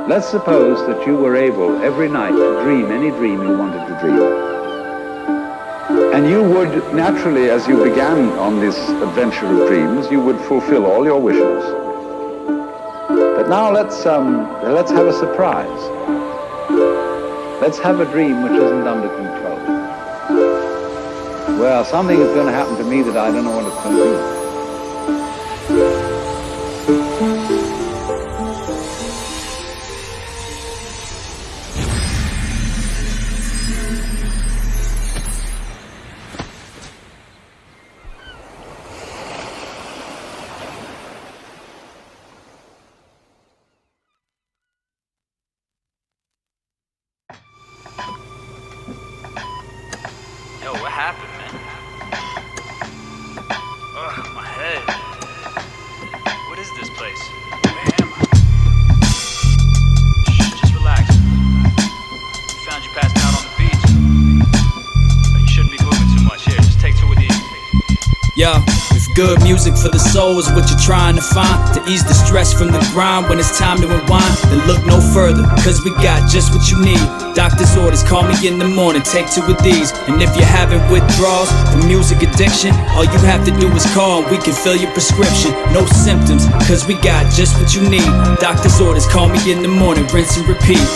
Let's suppose that you were able every night to dream any dream you wanted to dream. And you would naturally, as you began on this adventure of dreams, you would fulfill all your wishes. But now let's have a surprise. Let's have a dream which isn't under control. Well, something is going to happen to me that I don't know what it's going to be. Yo, what happened, man? Ugh, my head. What is this place? Where am I? Shh, just relax. We found you passed out on the beach. But you shouldn't be moving too much. Here, just take two of these. Yo, if good music for the soul is what you're trying to find to ease the stress from the grind when it's time to unwind, then look no further, cause we got just what you need. Doctor's orders, call me in the morning, take two of these. And if you're having withdrawals from music addiction, all you have to do is call and we can fill your prescription. No symptoms, cause we got just what you need. Doctor's orders, call me in the morning, rinse and repeat.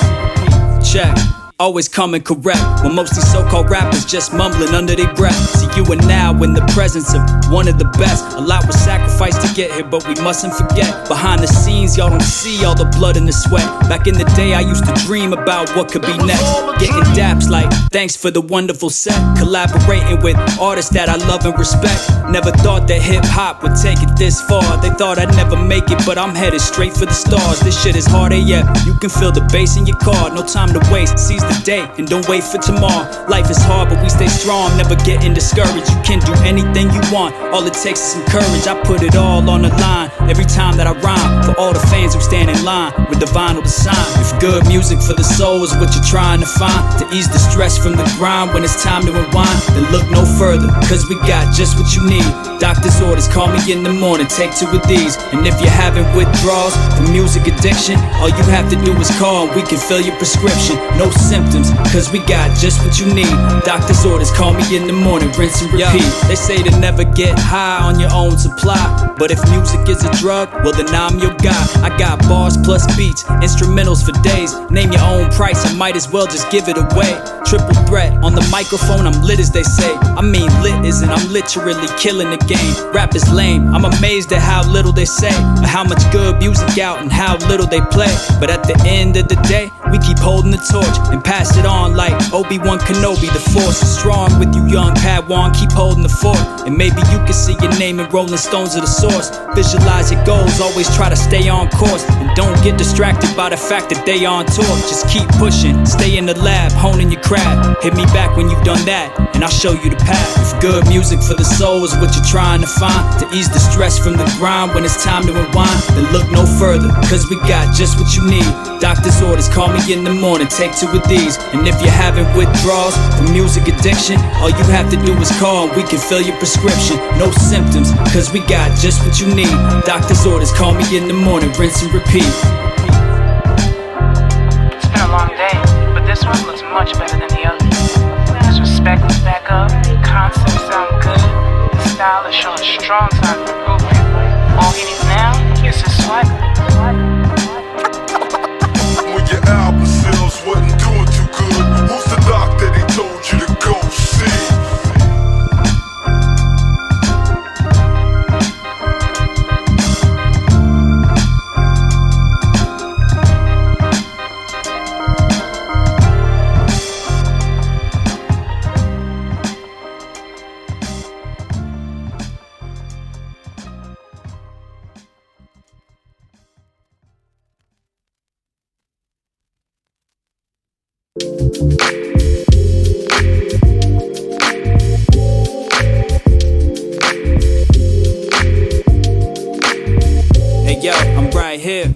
Check. Always coming correct, when mostly so-called rappers just mumbling under their breath. See, you are now in the presence of one of the best. A lot was sacrificed to get here, but we mustn't forget, behind the scenes, y'all don't see all the blood and the sweat. Back in the day, I used to dream about what could be next. Getting daps like, thanks for the wonderful set. Collaborating with artists that I love and respect. Never thought that hip-hop would take it this far. They thought I'd never make it, but I'm headed straight for the stars. This shit is harder, yeah, you can feel the bass in your car. No time to waste, seize the day and don't wait for tomorrow. Life is hard, but we stay strong, never getting discouraged. You can do anything you want, all it takes is some courage. I put it all on the line every time that I rhyme, for all the fans who stand in line with the vinyl to sign. If good music for the soul is what you're trying to find to ease the stress from the grind when it's time to unwind, then look no further, cause we got just what you need. Doctor's orders, call me in the morning, take two of these. And if you're having withdrawals from music addiction, all you have to do is call and we can fill your prescription. No symptoms, cause we got just what you need. Doctor's orders, call me in the morning, rinse and repeat. They say to never get high on your own supply, but if music is a drug, well then I'm your guy. I got bars plus beats, instrumentals for days. Name your own price, I might as well just give it away. Triple threat, on the microphone I'm lit as they say. I mean lit isn't, I'm literally killing the game. Rap is lame, I'm amazed at how little they say, or how much good music out and how little they play. But at the end of the day, we keep holding the torch and pass it on like Obi-Wan Kenobi. The force is strong with you young Padawan, keep holding the fort. And maybe you can see your name in Rolling Stones of the source. Visualize your goals, always try to stay on course, and don't get distracted by the fact that they on tour. Just keep pushing, stay in the lab, honing your craft. Hit me back when you've done that, and I'll show you the path. If good music for the soul is what you're trying to find to ease the stress from the grind when it's time to unwind, then look no further, cause we got just what you need. Doctor's orders, call me in the morning, take two of these. And if you're having withdrawals from music addiction, all you have to do is call and we can fill your prescription. No symptoms, cause we got just what you need. Doctor's orders, call me in the morning, rinse and repeat. It's been a long day, but this one looks much better than the other. This respect is back up, concepts sound good, the style is showing strong signs of improvement. All he needs now is his swagger. When your album sales wasn't doing too good, who's the doctor they told you to go see? Hey yo, I'm right here.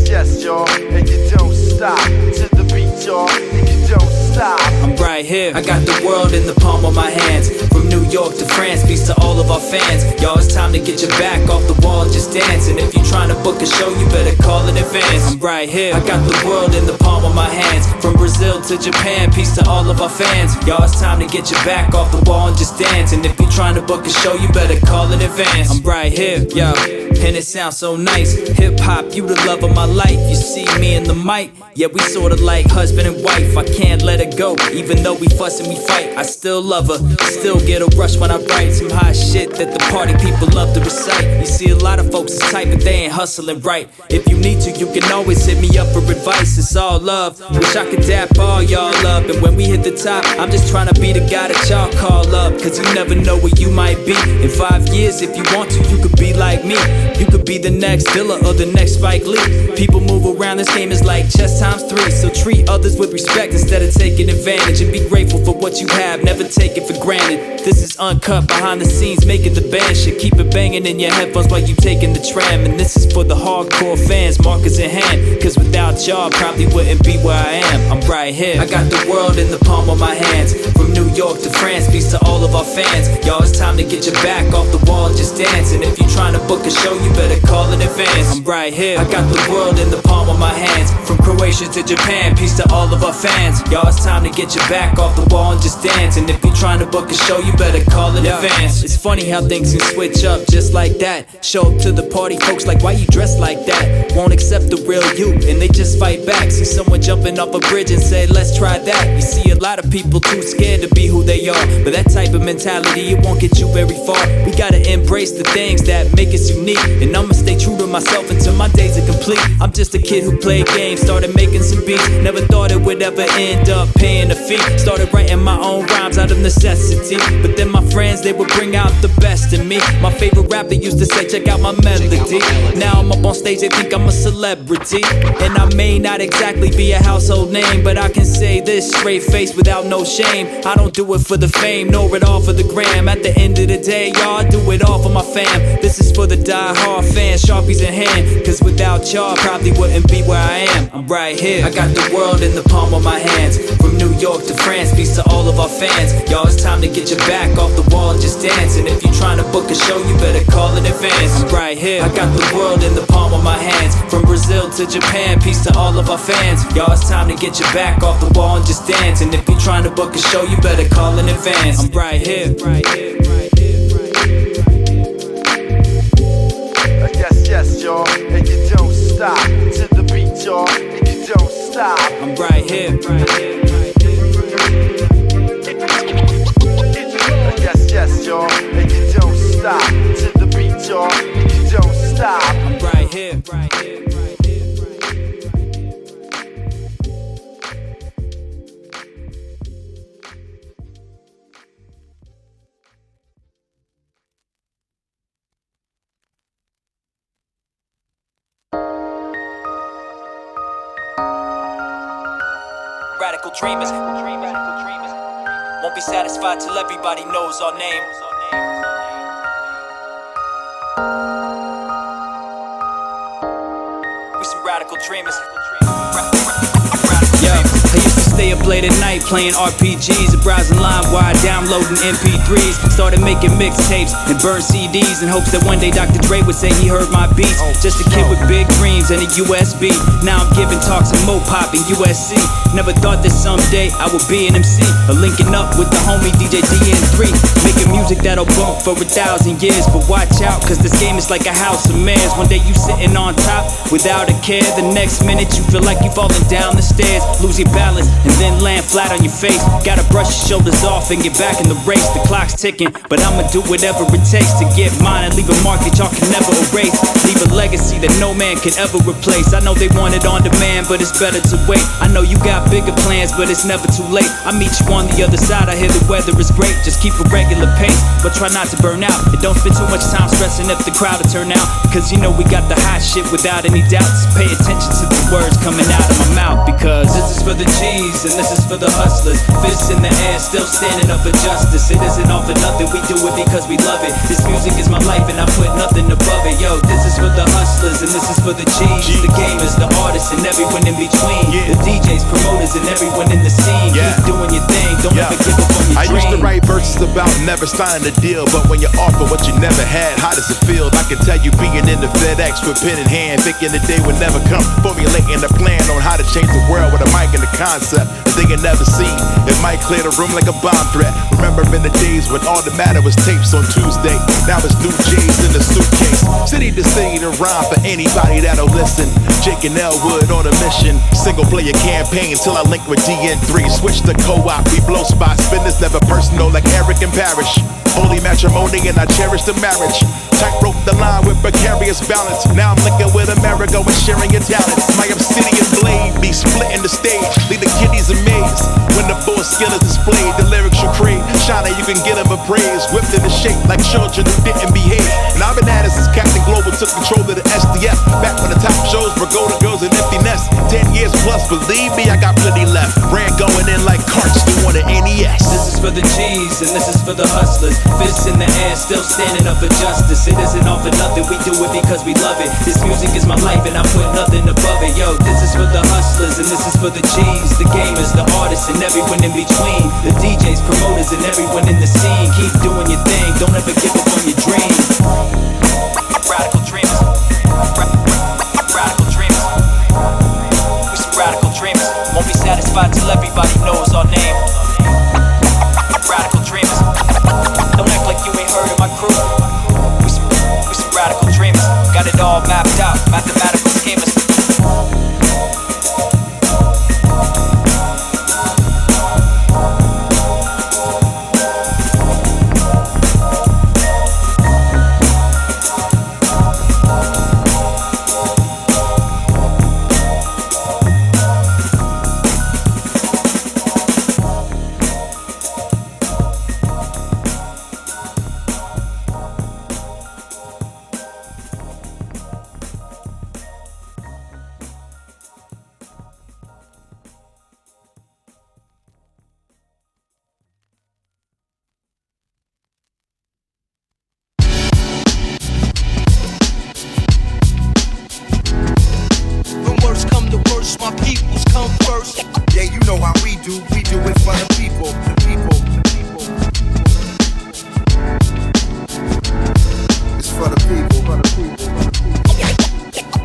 Yes, y'all, and you don't stop to the beat, y'all, and you don't stop. I'm right here. I got the world in the palm of my hands. From New York to France, peace to all all of our fans. Y'all, it's time to get your back off the wall and just dance. And if you're trying to book a show, you better call in advance. I'm right here, I got the world in the palm of my hands. From Brazil to Japan, peace to all of our fans. Y'all, it's time to get your back off the wall and just dance. And if you're trying to book a show, you better call in advance. I'm right here, yo, and it sounds so nice. Hip-hop, you the love of my life. You see me in the mic, yeah, we sorta like husband and wife. I can't let her go, even though we fuss and we fight. I still love her, still get a rush when I write some hot shit that the party people love to recite. You see a lot of folks is tight, but they ain't hustling right. If you need to, you can always hit me up for advice. It's all love, wish I could dap all y'all up. And when we hit the top, I'm just trying to be the guy that y'all call up. Cause you never know where you might be. In 5 years, if you want to, you could be like me. You could be the next Dilla or the next Spike Lee. People move around, this game is like chess ×3. So treat others with respect instead of taking advantage. And be grateful for what you have, never take it for granted. This is uncut, behind the scenes, making the band shit. Keep it banging in your headphones while you taking the tram. And this is for the hardcore fans, markers in hand. Cause without y'all, probably wouldn't be where I am. I'm right here, I got the world in the palm of my hands. From New York to France, peace to all of our fans. Y'all, it's time to get your back off the wall and just dance. And if you're trying to book a show, you better call in advance. I'm right here, I got the world in the palm of my hands. From Croatia to Japan, peace to all of our fans. Y'all, it's time to get your back off the wall and just dance. And if you're trying to book a show, you better call in advance. It's funny how things can switch up just like that. Show up to the party, folks like, why you dressed like that? Won't accept the real you, and they just fight back. See someone jumping off a bridge and say, let's try that. You see a lot of people too scared to be who they are, but that type of mentality, it won't get you very far. We gotta embrace the things that make us unique, and I'ma stay true to myself until my days are complete. I'm just a kid who played games, started making some beats. Never thought it would ever end up paying a fee. Started writing my own rhymes out of necessity, but then my friends, they would bring out the best in me. My favorite rapper used to say, check out my melody. Now I'm up on stage, they think I'm a celebrity. And I may not exactly be a household name, but I can say this straight face without no shame. I don't do it for the fame, nor it all for the gram. At the end of the day, y'all, I do it all for my fam. This is for the die-hard fans, Sharpies in hand. Cause without y'all, probably wouldn't be where I am. I'm right here, I got the world in the palm of my hands. From New York to France, peace to all of our fans. Y'all, it's time to get your back off the wall and just dance. And if you're trying to book a show, you better call in advance. I'm right here, I got the world in the palm of my hands. From Brazil to Japan, peace to all of our fans. Y'all, it's time to get your back off the wall and just dance. And if you're trying to book a show, you better call in advance. I'm right here, right here, right here, right here, right here. Yes, y'all, and you don't stop to the beat, y'all, and you don't stop. I'm right here, right here, right here. Yes, y'all, and you don't stop to the beat, y'all, and you don't stop. I'm right here, right here, right here, right here. Radical dreamers, won't be satisfied till everybody knows our name. We some radical dreamers. Yo, I used to stay up late at night playing RPGs and browsing LimeWire, downloading MP3s. Started making mixtapes and burn CDs in hopes that one day Dr. Dre would say he heard my beats. Just a kid with big dreams and a USB. Now I'm giving talks in Mopop and USC. Never thought that someday I would be an MC, or linking up with the homie DJ DN3, making music that'll bump for 1,000 years. But watch out, cause this game is like a house of mirrors. One day you sitting on top without a care, the next minute you feel like you falling down the stairs, lose your balance and then land flat on your face. Gotta brush your shoulders off and get back in the race. The clock's ticking, but I'ma do whatever it takes to get mine and leave a mark that y'all can never erase. Leave a legacy that no man can ever replace. I know they want it on demand, but it's better to wait. I know you got bigger plans, but it's never too late. I meet you on the other side, I hear the weather is great. Just keep a regular pace, but try not to burn out. And don't spend too much time stressing if the crowd will turn out, cause you know we got the hot shit without any doubts. Pay attention to the words coming out of my mouth, because this is for the G's and this is for the hustlers. Fists in the air, still standing up for justice. It isn't all for nothing, we do it because we love it. This music is my life and I put nothing above it. Yo, this is for the hustlers and this is for the G's. The gamers, the artists and everyone in between. The DJs, promoters and everyone in the scene. Keep doing your thing, don't ever give up on your dream. I used to write verses about never never signing a deal, but when you offer what you never had, how does it feel? I can tell you being in the FedEx with pen in hand, thinking the day would never come, formulating a plan on how to change the world with a mic and a concept that they had never seen. It might clear the room like a bomb threat. Remember in the days when all that mattered was tapes on Tuesday. Now it's new J's in the suitcase. City to city to rhyme for anybody that'll listen. Jake and Elwood on a mission. Single player campaign till I link with DN3. Switch to co-op, we blow spots. Business never personal like Eric and Parrish. Holy matrimony and I cherish the marriage. Tightrope the line with precarious balance. Now I'm linking with Amerigo and sharing your talents. My obsidian blade be splitting the stage. Leave the kiddies amazed when the full skill is displayed. The lyrics you crave, shining you can get them a praise. Whipped into shape like children who didn't behave. And I've been at it since Captain Global took control of the SDF. Back when the top shows were Golden Girls and Empty Nest. 10 years plus, believe me, I got plenty left. Brand going in like carts doing an NES. This is for the G's and this is for the hustlers. Fists in the air, still standing up for justice. It isn't all for nothing, we do it because we love it. This music is my life and I put nothing above it. Yo, this is for the hustlers and this is for the G's. The gamers, the artists and everyone in between. The DJs, promoters and everyone in the scene. Keep doing your thing, don't ever give up on your dreams. Radical dreamers. Radical dreamers. We some radical dreamers. Won't be satisfied till everybody knows our name. Radical dreamers. Don't act like you ain't heard of my crew. We some radical dreamers. Got it all mapped out. Mathematical schemers. My peoples come first. Yeah, you know how we do it for the people. It's for the people.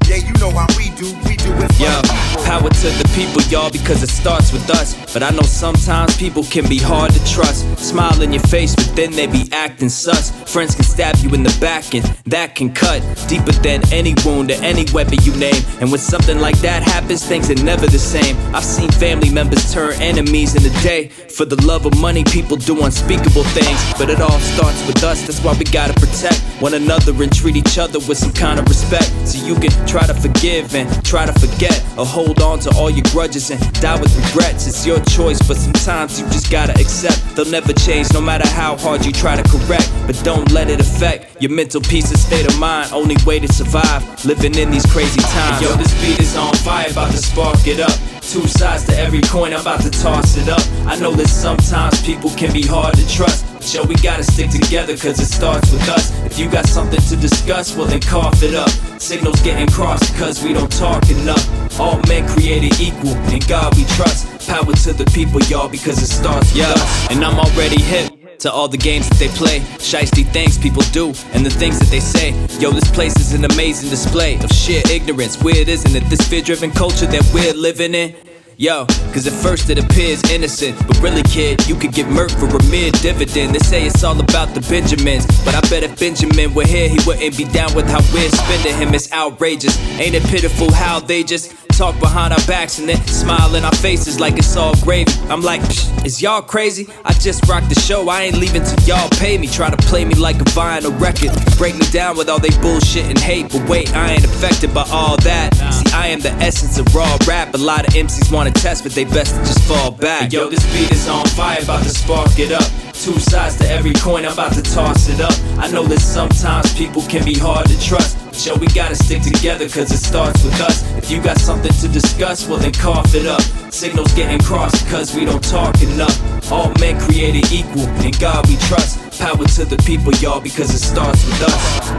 Yeah, you know how we do it for the people. Power to the people, y'all, because it starts with us. But I know sometimes people can be hard to trust. Smile in your face, but then they be acting sus. Friends can stab you in the back and that can cut deeper than any wound or any weapon you name. And when something like that happens, things are never the same. I've seen family members turn enemies in a day. For the love of money, people do unspeakable things. But it all starts with us, that's why we gotta protect one another and treat each other with some kind of respect. So you can try to forgive and try to forget, or hold on to all your grudges and die with regrets. It's your choice, but sometimes you just gotta accept they'll never change no matter how hard you try to correct. But don't let it affect your mental peace and state of mind. Only way to survive living in these crazy times. Yo, this beat is on fire, about to spark it up. Two sides to every coin, I'm about to toss it up. I know that sometimes people can be hard to trust, but yo, we gotta stick together cause it starts with us. If you got something to discuss, well then cough it up. Signals getting crossed cause we don't talk enough. All men created equal, in God we trust. Power to the people, y'all, because it starts with us. And I'm already hip to all the games that they play, shiesty things people do, and the things that they say. Yo, this place is an amazing display of sheer ignorance. Weird, isn't it, this fear-driven culture that we're living in? Yo, cause at first it appears innocent, but really kid, you could get murked for a mere dividend. They say it's all about the Benjamins, but I bet if Benjamin were here, he wouldn't be down with how we're spending him. It's outrageous, ain't it pitiful how they just talk behind our backs and then smile in our faces like it's all gravy. I'm like, is y'all crazy? I just rocked the show, I ain't leaving till y'all pay me. Try to play me like a vinyl record, break me down with all they bullshit and hate. But wait, I ain't affected by all that. See, I am the essence of raw rap. A lot of MCs wanna test, but they best to just fall back. Yo, this beat is on fire, about to spark it up. Two sides to every coin, I'm about to toss it up. I know that sometimes people can be hard to trust, but yo, we gotta stick together cause it starts with us. If you got something to discuss, well then cough it up. Signals getting crossed cause we don't talk enough. All men created equal, in God we trust. Power to the people, y'all, because it starts with us.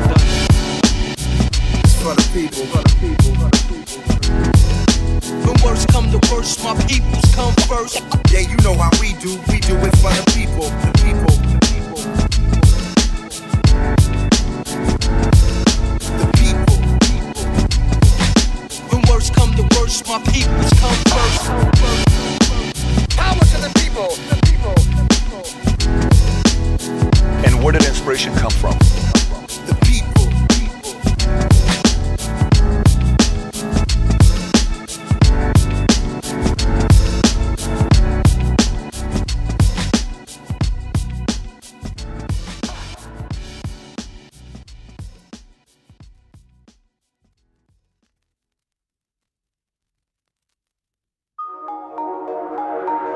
It's for the people, for the people, for the people. When worst come to worst, my peoples come first. Yeah, you know how we do it for the people, the people, the people. Where did inspiration come from? The people.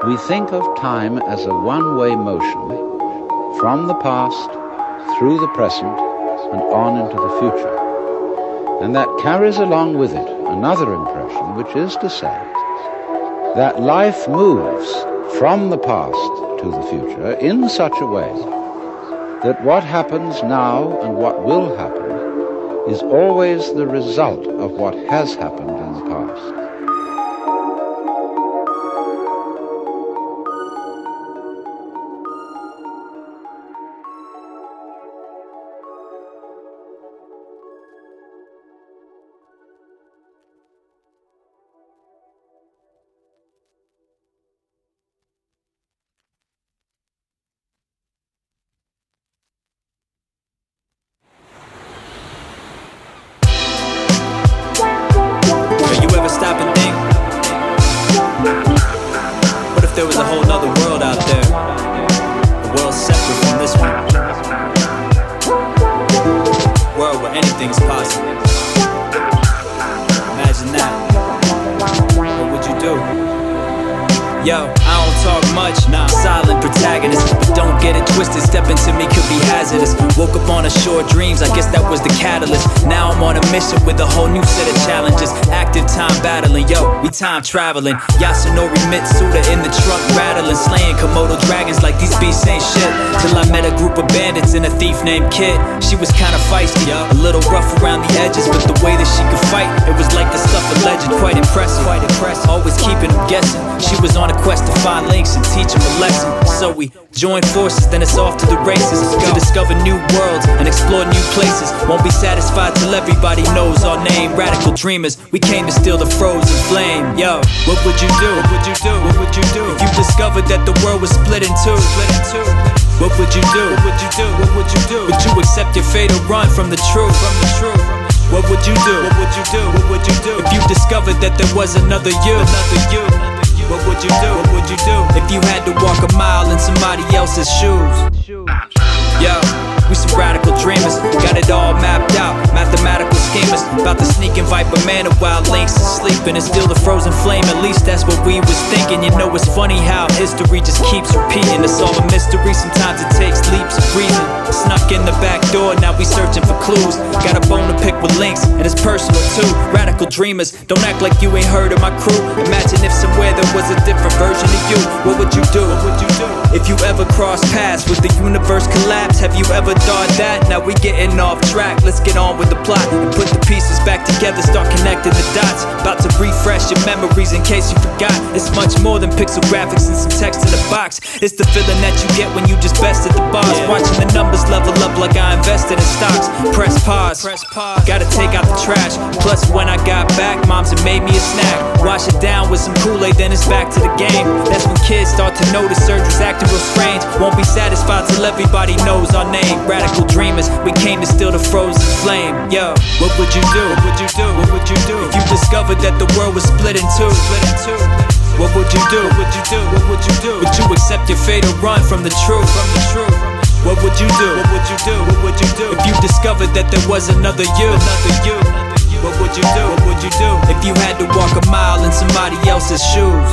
We think of time as a one-way motion from the past through the present and on into the future. And that carries along with it another impression, which is to say that life moves from the past to the future in such a way that what happens now and what will happen is always the result of what has happened in the past. Stop and think, what if there was a whole nother world out there, a world separate from this one, a world where anything's possible? Imagine that. What would you do? Yo, I don't talk much, nah, silent protagonist, but don't get it twisted, stepping to me could be hazardous. Woke up on a shore dreams, I guess that was the catalyst. Now I'm on a mission with a whole new set of challenges. Active time battling, yo, we time traveling. Yasunori Mitsuda in the trunk rattling, slaying Komodo dragons like these beasts ain't shit. Till I met a group of bandits and a thief named Kid. She was kinda feisty, a little rough around the edges, but the way that she could fight, it was like the stuff of legend. Quite impressive, always keeping them guessing. She was on a quest to find links and teach them a lesson. So we joined forces, then it's off to the races, to discover new worlds and explore new places. Won't be satisfied till everybody knows our name. Radical dreamers, we came to steal the frozen flame. Yo, what would you do? What would you do? What would you do if you discovered that the world was split in two? What would you do? What would you do? What would you do? Would you accept your fate or run from the truth? What would you do? What would you do? What would you do if you discovered that there was another you? What would you do? What would you do if you had to walk a mile in somebody else's shoes? Yo, we some radical dreamers, got it all mapped out. Mathematical schemers, about to sneak and Viper Manor while Link's sleeping and steal the frozen flame. At least that's what we was thinking. You know it's funny how history just keeps repeating. It's all a mystery, sometimes it takes leaps of reason. Snuck in the back door, now we searching for clues. Got a bone to pick with Links, and it's personal too. Radical dreamers, don't act like you ain't heard of my crew. Imagine if somewhere there was a different version of you. What would you do? What would you do if you ever crossed paths with the universe collapse? Have you ever thought that? Now we getting off track, let's get on with the plot and put the pieces back together, start connecting the dots. About to refresh your memories in case you forgot. It's much more than pixel graphics and some text in a box. It's the feeling that you get when you just bested the boss. Watching the numbers level up like I invested in stocks. Press pause, gotta take out the trash. Plus when I got back, moms had made me a snack. Wash it down with some Kool-Aid, then it's back to the game. That's when kids start to notice surgery's acting real strange. Won't be satisfied till everybody knows our name. Radical dreamers, we came to steal the frozen flame. Yo, what would you do? What would you do? What would you do if you discovered that the world was split in two? What would you do? What would you do? What would you do? Would you accept your fate or run from the truth? What would you do? What would you do? What would you do if you discovered that there was another you? What would you do? What would you do if you had to walk a mile in somebody else's shoes?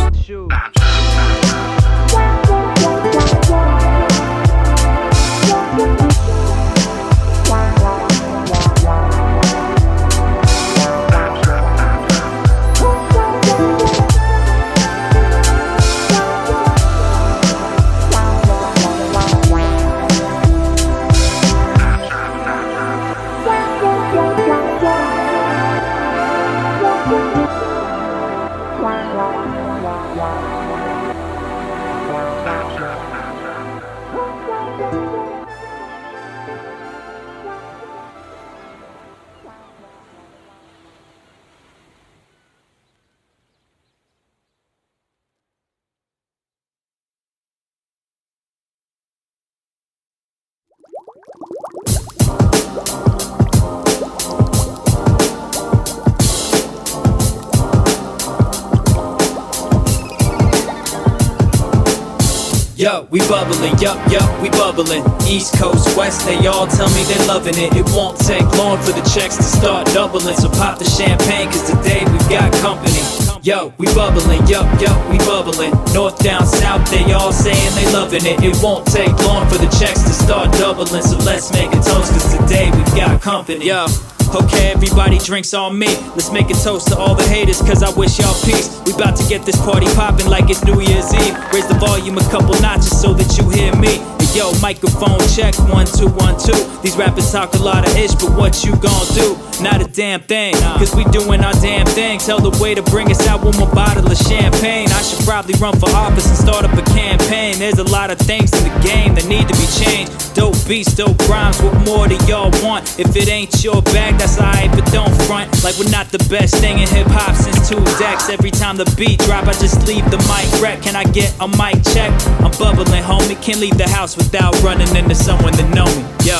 Yo, we bubbling, yup, we bubbling. East Coast, West, they all tell me they're loving it. It won't take long for the checks to start doubling. So pop the champagne, cause today we've got company. Yo, we bubbling, yup, we bubbling. North, down, south, they all saying they loving it. It won't take long for the checks to start doubling. So let's make a toast, cause today we've got company. Yo, okay, everybody drinks on me. Let's make a toast to all the haters, cause I wish y'all peace. We about to get this party poppin' like it's New Year's Eve. Raise the volume a couple notches so that you hear me. Yo, microphone check, 1, 2, 1, 2. These rappers talk a lot of ish, but what you gon' do? Not a damn thing, cause we doing our damn thing. Tell the way to bring us out one more bottle of champagne. I should probably run for office and start up a campaign. There's a lot of things in the game that need to be changed. Dope beats, dope rhymes, what more do y'all want? If it ain't your bag, that's alright, but don't front like we're not the best thing in hip-hop since 2 decks. Every time the beat drop, I just leave the mic wreck. Can I get a mic check? I'm bubbling, homie, can't leave the house without running into someone that know me. Yo,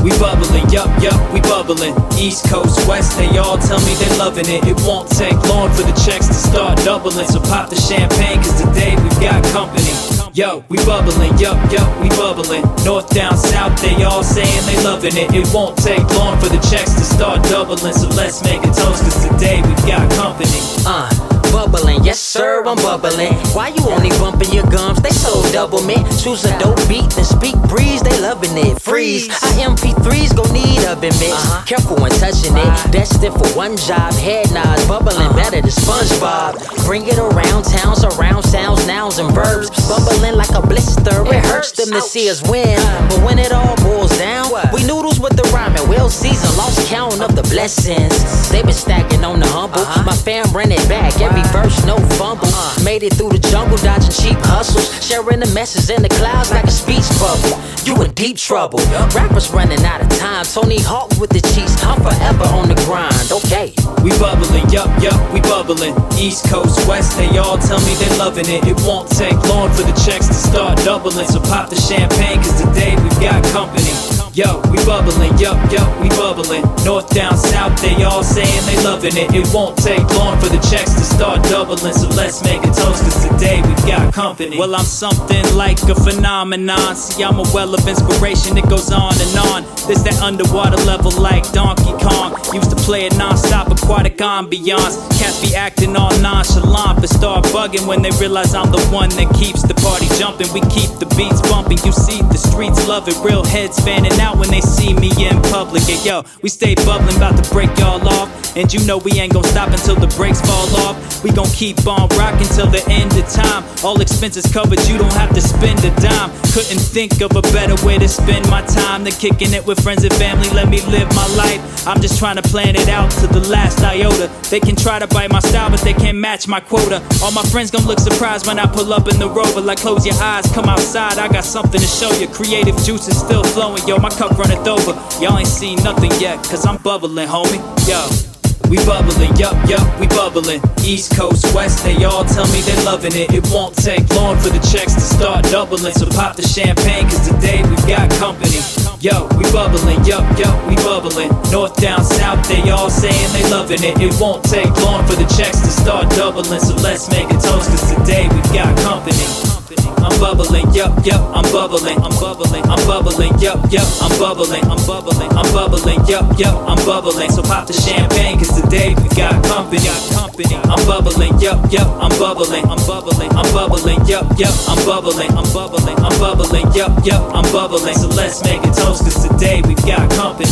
we bubbling, yup, we bubbling. East Coast, West, they all tell me they're loving it. It won't take long for the checks to start doubling. So pop the champagne, cause today we've got company. Yo, we bubbling, yup, we bubbling. North, down, south, they all saying they loving it. It won't take long for the checks to start doubling. So let's make a toast, cause today we've got company. Bubbling, yes sir, I'm bubbling. Why you only bumping your gums? They so double mint. Choose a dope beat, then speak breeze. They loving it. Freeze. Our MP3s gon' need oven mitts. Careful when touching it. Destined for one job. Head nods, bubbling better than SpongeBob. Bring it around town, surround sounds, nouns and verbs. Bubbling like a blister. It hurts them to see us win, but when it all boils down, we noodles with the rhyming. Well seasoned, lost count of the blessings. They been stacking on the humble. My fam ran it back. Every verse, no fumble. Made it through the jungle, dodging cheap hustles. Sharing the message in the clouds like a speech bubble. You in deep trouble. Rappers running out of time. Tony Hawk with the cheats. I'm forever on the grind. Okay. We bubbling, yup, we bubbling. East Coast, West, they all tell me they're loving it. It won't take long for the checks to start doubling. So pop the champagne, cause today we've got company. Yo, we bubbling, yup, we bubbling. North, down, south, they all saying they loving it. It won't take long for the checks to start doubling. So let's make a toast, cause today we've got company. Well, I'm something like a phenomenon. See, I'm a well of inspiration, it goes on and on. This that underwater level like Donkey Kong. Used to play a non-stop aquatic ambiance. Cats be acting all nonchalant, but start bugging when they realize I'm the one that keeps the party jumping. We keep the beats bumping, you see the streets love it. Real heads fanning out when they see me in public. And yo, we stay bubbling, about to break y'all off. And you know we ain't gon' stop until the brakes fall off. We gon' keep on rockin' till the end of time. All expenses covered, you don't have to spend a dime. Couldn't think of a better way to spend my time than kicking it with friends and family. Let me live my life. I'm just trying to plan it out to the last iota. They can try to bite my style, but they can't match my quota. All my friends gon' look surprised when I pull up in the Rover. Like close your eyes, come outside, I got something to show you. Creative juice is still flowing, yo, my cup runneth over. Y'all ain't seen nothing yet, cause I'm bubbling, homie. Yo, we bubbling, yup, we bubbling. East Coast, West, they all tell me they're loving it. It won't take long for the checks to start doubling. So pop the champagne, cause today we've got company. Yo, we bubbling, yup, we bubbling. North, down, south, they all saying they loving it. It won't take long for the checks to start doubling. So let's make a toast, cause today we've got company. I'm bubbling, yup, I'm bubbling, I'm bubbling, I'm bubbling, yup, I'm bubbling, I'm bubbling, I'm bubbling, yup, I'm bubbling. So pop the champagne, cause today we got company. I'm bubbling, yup, I'm bubbling, I'm bubbling, I'm bubbling, yup, I'm bubbling, I'm bubbling, I'm bubbling, yup, I'm bubbling. So let's make a toast, cause today we've got company.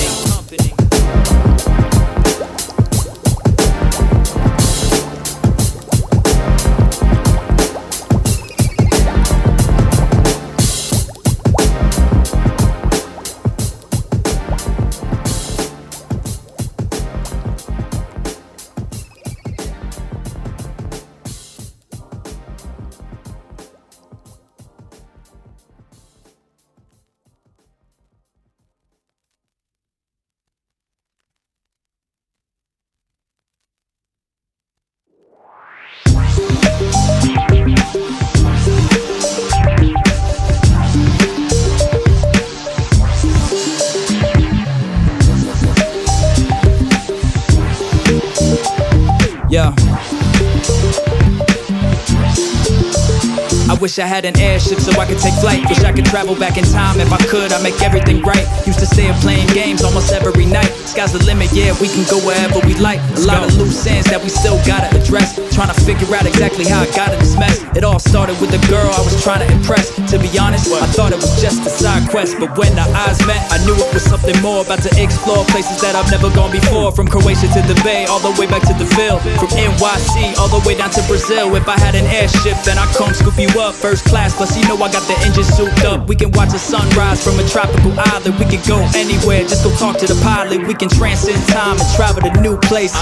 wish I had an airship so I could take flight. Wish I could travel back in time. If I could, I'd make everything right. Used to stay up playing games almost every night. Sky's the limit, yeah, we can go wherever we like. A lot of loose ends that we still gotta address. Trying to figure out exactly how I got in this mess. It all started with the girl I was trying to impress. To be honest, I thought it was just a side quest, but when our eyes met, I knew it was something more. About to explore places that I've never gone before. From Croatia to the Bay, all the way back to the Ville. From NYC, all the way down to Brazil. If I had an airship, then I'd come scoop you up first class. Plus, you know I got the engine souped up. We can watch the sunrise from a tropical island. We can go anywhere, just go talk to the pilot. We can transcend time and travel to new places.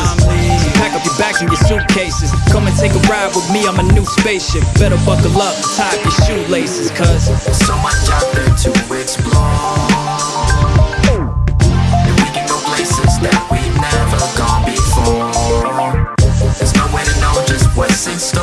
Pack up your bags and your suitcases. Come and take a ride with me, I'm a new spaceship. Better buckle up, tie up your shoelaces, cause there's so much out there to explore. And we can go places that we've never gone before. There's no way to know just what's in store.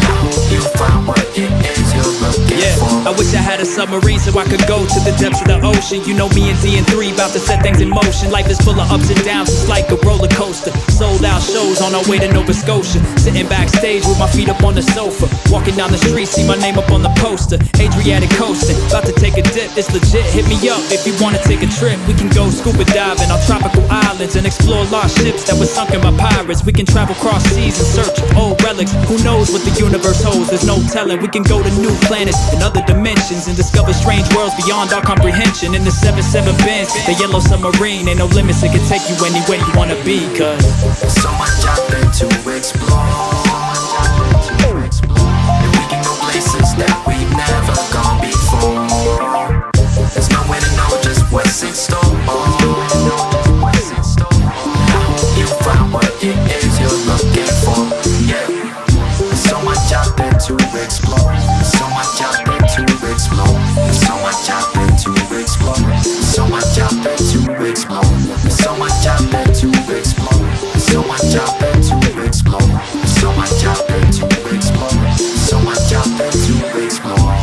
I hope you find what it is you're looking for. I wish I had a submarine so I could go to the depths of the ocean. You know me and DN3 about to set things in motion. Life is full of ups and downs, it's like a roller coaster. Sold out shows on our way to Nova Scotia. Sitting backstage with my feet up on the sofa. Walking down the street, see my name up on the poster. Adriatic coasting, about to take a dip, it's legit. Hit me up if you wanna take a trip. We can go scuba diving on tropical islands and explore lost ships that were sunken by pirates. We can travel cross seas in search of old relics. Who knows what the universe holds, there's no telling. We can go to new planets and other dimensions and discover strange worlds beyond our comprehension. In the 7-7 Benz, the yellow submarine, ain't no limits, it can take you anywhere you wanna be, cause there's so much out there to explore. And we can go places that we've never gone before. There's no way to know just what's in store. I hope you find what it is you're looking for. Yeah, there's so much out there to explore. There's so much out there to explore. There's so much out there to explore. There's so much out there to explore. There's so much out there to explore. There's so much out there to explore. There's so much out there to explore. There's so much out there to explore.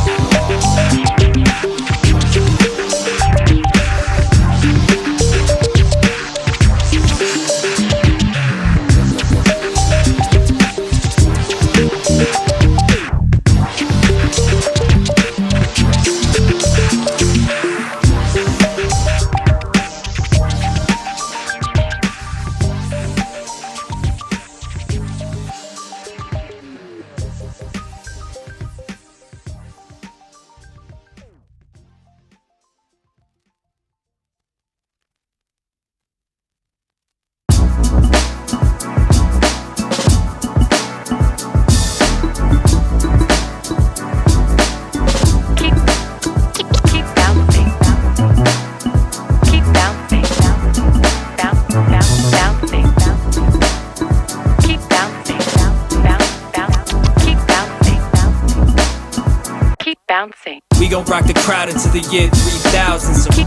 we gon' rock the crowd into the year 3000. So keep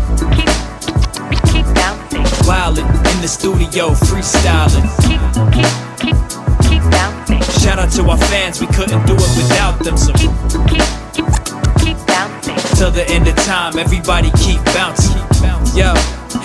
bouncing. Wildin' in the studio, freestyling. Keep bouncing. Shout out to our fans, we couldn't do it without them. So keep bouncing. Till the end of time, everybody keep bouncing. Yo,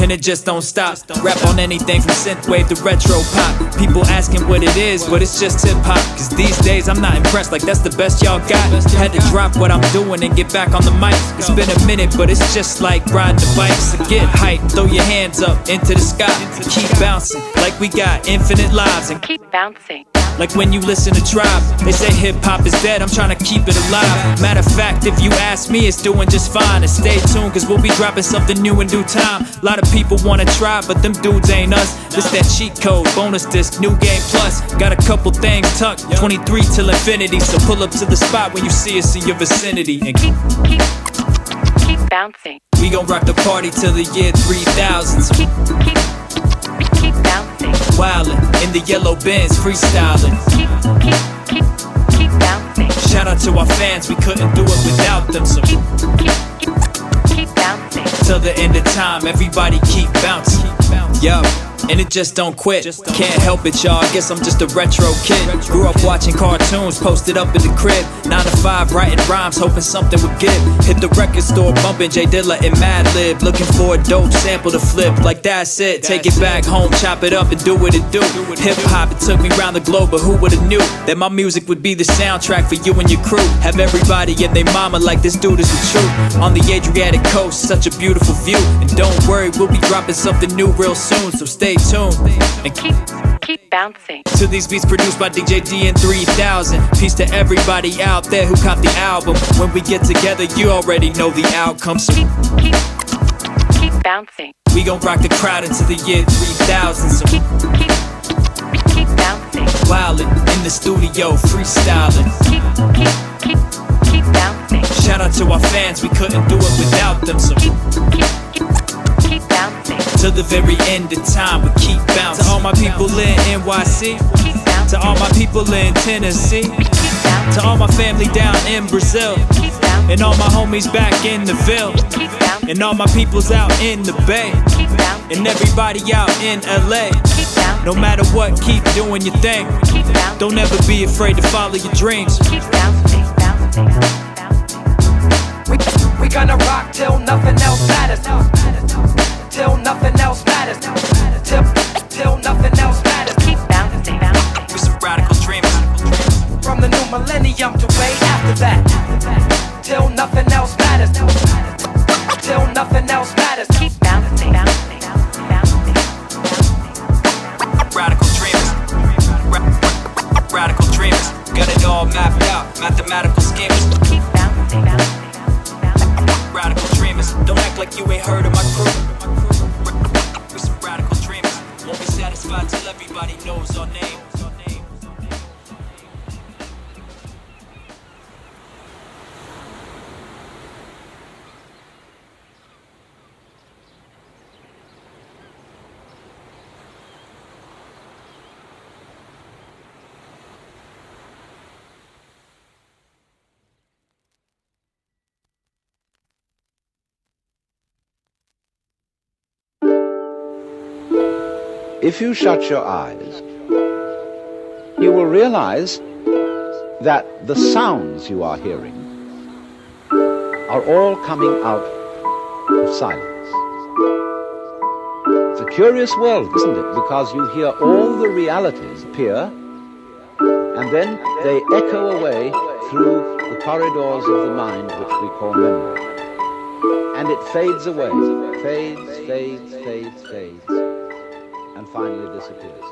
and it just don't stop. Rap on anything from synthwave to retro pop. People asking what it is, but it's just hip hop. Cause these days I'm not impressed, like that's the best y'all got. Had to drop what I'm doing and get back on the mic. It's been a minute, but it's just like riding the bike. So get hype, throw your hands up into the sky and keep bouncing. Like we got infinite lives and keep bouncing. Like when you listen to Tribe, they say hip-hop is dead, I'm trying to keep it alive. Matter of fact, if you ask me, it's doing just fine. And stay tuned, cause we'll be dropping something new in due time. A lot of people wanna try, but them dudes ain't us. This that cheat code, bonus disc, new game plus. Got a couple things tucked, 23 till infinity. So pull up to the spot when you see us in your vicinity. And keep bouncing. We gon' rock the party till the year 3000. So keep bouncing. Wildin' in the yellow Benz, freestyling. Keep bouncing. Shout out to our fans, we couldn't do it without them. So keep bouncing. Till the end of time, everybody keep bouncing. Yo, and it just don't quit. Can't help it, y'all, I guess I'm just a retro kid. Grew up watching cartoons, posted up in the crib. 9 to 5, writing rhymes, hoping something would give. Hit the record store, bumping J Dilla and Madlib. Looking for a dope sample to flip, like that's it. Take it back home, chop it up and do what it do. Hip hop, it took me round the globe, but who would've knew that my music would be the soundtrack for you and your crew. Have everybody and their mama like this dude is the truth. On the Adriatic coast, such a beautiful view. And don't worry, we'll be dropping something new real soon, so stay tuned and keep bouncing to these beats produced by DJ DN3,000. Peace to everybody out there who caught the album. When we get together, you already know the outcome, so keep bouncing. We gon' rock the crowd into the year 3000, so keep bouncing. Wildin' in the studio, freestyling. Keep bouncing. Shout out to our fans, we couldn't do it without them, so keep bouncing. To the very end of time, we keep bouncing. To all my people in NYC, to all my people in Tennessee, to all my family down in Brazil, and all my homies back in the Ville, and all my peoples out in the Bay, and everybody out in LA. No matter what, keep doing your thing. Don't ever be afraid to follow your dreams. We gonna rock till nothing else matters. Till nothing else matters. Till nothing else matters. Keep bouncing. We some radical dreamers. From the new millennium to way after that. Till nothing else matters. Till nothing else matters. Keep bouncing. Radical dreamers. Radical dreamers. Got it all mapped out. Mathematical schemers. Keep bouncing. Radical dreamers. Don't act like you ain't heard of my crew. We some radical dreamers. Won't be satisfied till everybody knows our name. If you shut your eyes, you will realize that the sounds you are hearing are all coming out of silence. It's a curious world, isn't it? Because you hear all the realities appear, and then they echo away through the corridors of the mind, which we call memory. And it fades away, fades, and finally disappears.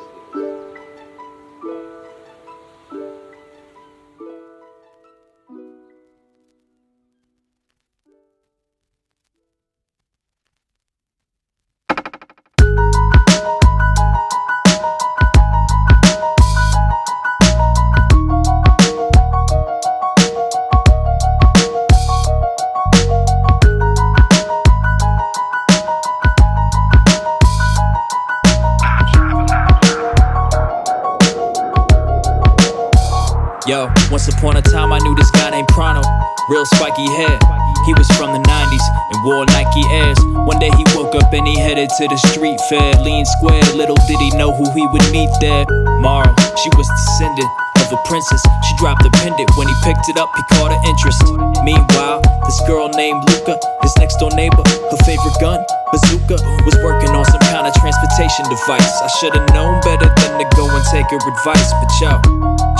Yo, once upon a time I knew this guy named Chrono, real spiky hair. He was from the 90s and wore Nike Airs. One day he woke up and he headed to the street fair. Lean square, little did he know who he would meet there. Mara, she was descendant of a princess. She dropped a pendant, when he picked it up he caught her interest. Meanwhile, this girl named Luca, his next door neighbor, her favorite gun, bazooka, was working on some kind of transportation device. I should've known better than to go and take her advice, but yo,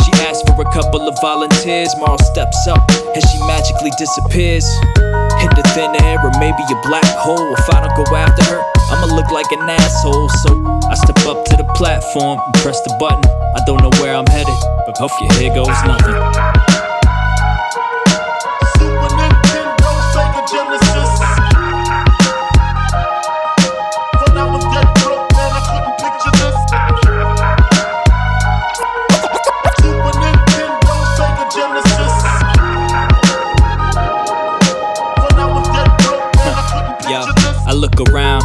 she asked for a couple of volunteers. Marl steps up and she magically disappears into thin air, or maybe a black hole. If I don't go after her, I'ma look like an asshole. So I step up to the platform and press the button. I don't know where I'm headed, but okay, here goes nothing. Super Nintendo, Sega Genesis. When I was dead broke, man, I couldn't picture this. Super Nintendo, Sega Genesis. When I was dead broke, man, I couldn't picture this. I look around,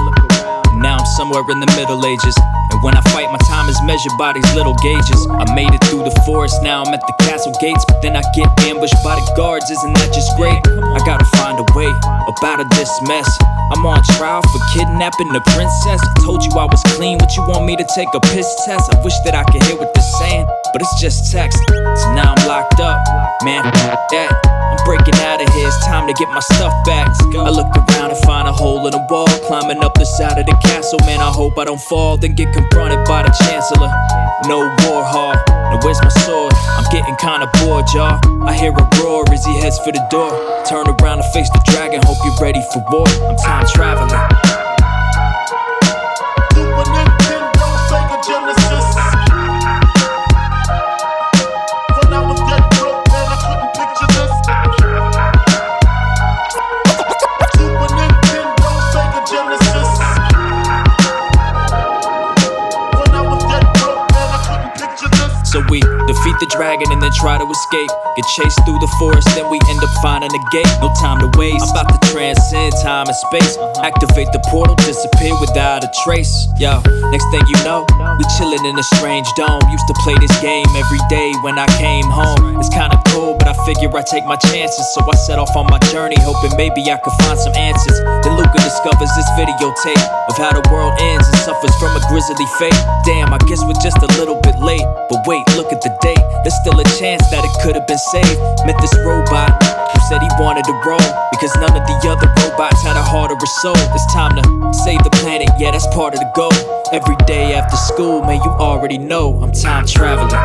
now I'm somewhere in the Middle Ages. And when I fight, my time is measured by these little gauges. I made it through the forest, now I'm at the castle gates. But then I get ambushed by the guards, isn't that just great? I gotta find a way up out of this mess. I'm on trial for kidnapping the princess. I told you I was clean, what you want me to take a piss test? I wish that I could hear what they're saying, but it's just text. So now I'm locked up, man, that. I'm breaking out of here, it's time to get my stuff back. I look around and find a hole in the wall, climbing up the side of the castle. Man, I hope I don't fall, then get confronted by the chancellor. No war hall, now where's my sword? I'm getting kinda bored, y'all. I hear a roar as he heads for the door. Turn around and face the dragon, hope you're ready for war. I'm time traveling. Super Nintendo, Sega Genesis. When I was dead broke, man, I couldn't picture this. Super Nintendo, Sega Genesis. When I was dead broke, man, I couldn't picture this. So we defeat the dragon and then try to escape. Get chased through the forest, then we end up finding a gate. No time to waste, I'm about to transcend time and space. Activate the portal, disappear without a trace. Yo, next thing you know, we chillin' in a strange dome. Used to play this game every day when I came home. It's kinda cool, but I figure I take my chances. So I set off on my journey, hoping maybe I could find some answers. Then Luca discovers this videotape of how the world ends and suffers from a grisly fate. Damn, I guess we're just a little bit late. But wait, look at the date. There's still a chance that it could have been saved. Met this robot who said he wanted to roll because none of the other robots had a heart or a soul. It's time to save the planet, yeah, that's part of the goal. Every day after school, man, you already know I'm time traveling.